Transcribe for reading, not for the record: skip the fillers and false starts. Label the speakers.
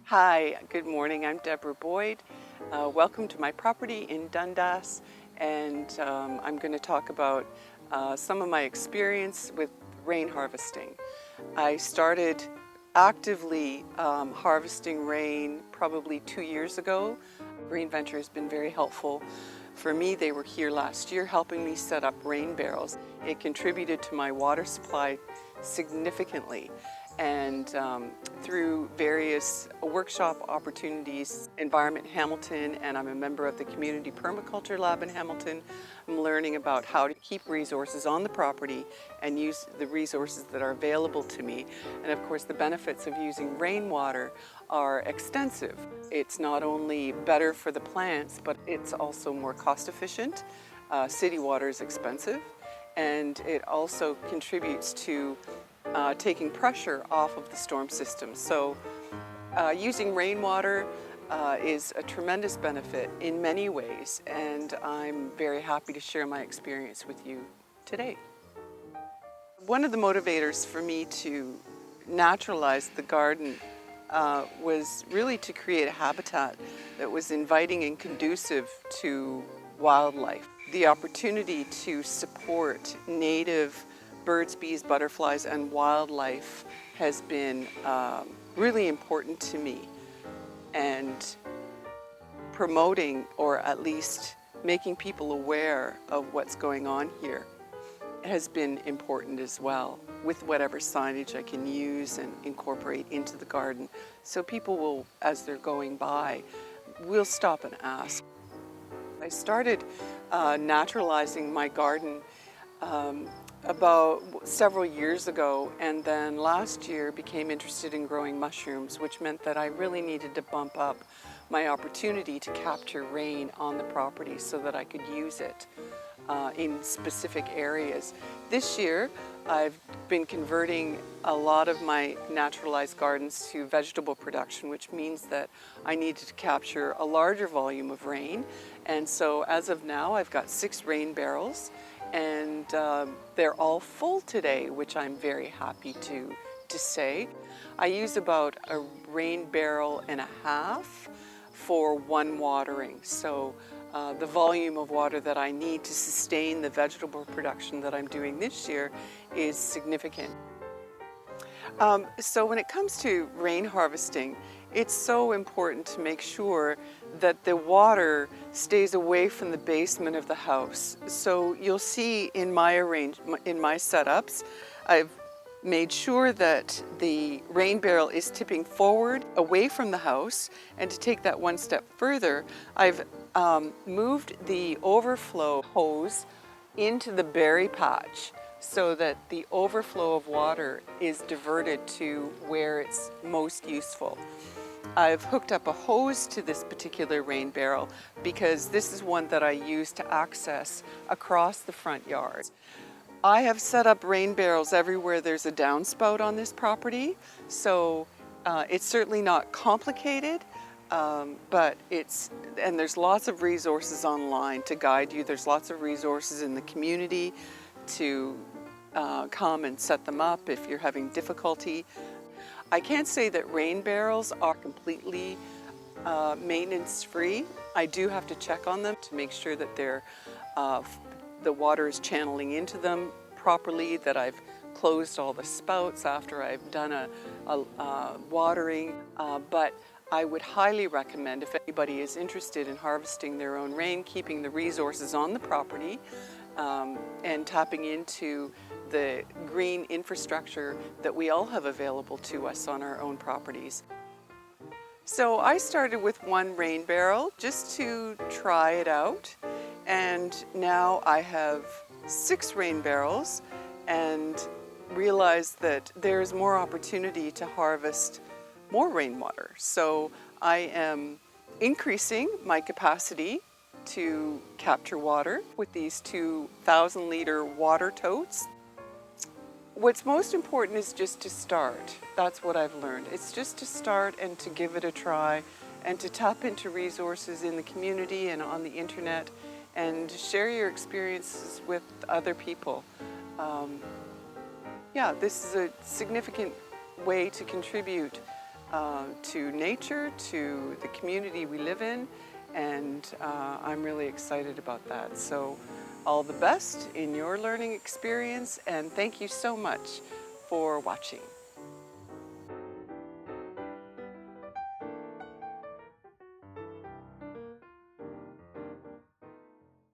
Speaker 1: Hi, good morning. I'm Deborah Boyd. Welcome to my property in Dundas, and I'm going to talk about some of my experience with rain harvesting. I started actively harvesting rain probably 2 years ago. Green Venture has been very helpful. For me, they were here last year helping me set up rain barrels. It contributed to my water supply significantly, and through various workshop opportunities, Environment Hamilton, and I'm a member of the Community Permaculture Lab in Hamilton, I'm learning about how to keep resources on the property and use the resources that are available to me. And of course, the benefits of using rainwater are extensive. It's not only better for the plants, but it's also more cost efficient. City water is expensive, and it also contributes to taking pressure off of the storm system. So using rainwater is a tremendous benefit in many ways, and I'm very happy to share my experience with you today. One of the motivators for me to naturalize the garden was really to create a habitat that was inviting and conducive to wildlife. The opportunity to support native birds, bees, butterflies, and wildlife has been really important to me, and promoting, or at least making people aware of what's going on here, has been important as well, with whatever signage I can use and incorporate into the garden, so people will, as they're going by, will stop and ask. I started naturalizing my garden about several years ago, and then last year became interested in growing mushrooms, which meant that I really needed to bump up my opportunity to capture rain on the property so that I could use it in specific areas. This year I've been converting a lot of my naturalized gardens to vegetable production, which means that I needed to capture a larger volume of rain, and so as of now I've got 6 rain barrels, and they're all full today, which I'm very happy to say. I use about a rain barrel and a half for one watering, so the volume of water that I need to sustain the vegetable production that I'm doing this year is significant. So when it comes to rain harvesting, it's so important to make sure that the water stays away from the basement of the house. So you'll see in my setups, I've made sure that the rain barrel is tipping forward away from the house, and to take that one step further, I've moved the overflow hose into the berry patch so that the overflow of water is diverted to where it's most useful. I've hooked up a hose to this particular rain barrel because this is one that I use to access across the front yard. I have set up rain barrels everywhere there's a downspout on this property, so it's certainly not complicated, but and there's lots of resources online to guide you. There's lots of resources in the community to come and set them up if you're having difficulty. I can't say that rain barrels are completely maintenance-free. I do have to check on them to make sure that the water is channeling into them properly, that I've closed all the spouts after I've done a watering, but I would highly recommend, if anybody is interested in harvesting their own rain, keeping the resources on the property, and tapping into the green infrastructure that we all have available to us on our own properties. So I started with 1 rain barrel just to try it out, and now I have 6 rain barrels, and realized that there's more opportunity to harvest more rainwater. So I am increasing my capacity to capture water with these 2,000-liter water totes. What's most important is just to start. That's what I've learned. It's just to start and to give it a try, and to tap into resources in the community and on the internet, and share your experiences with other people. Yeah, this is a significant way to contribute to nature, to the community we live in, and I'm really excited about that. So all the best in your learning experience, and thank you so much for watching.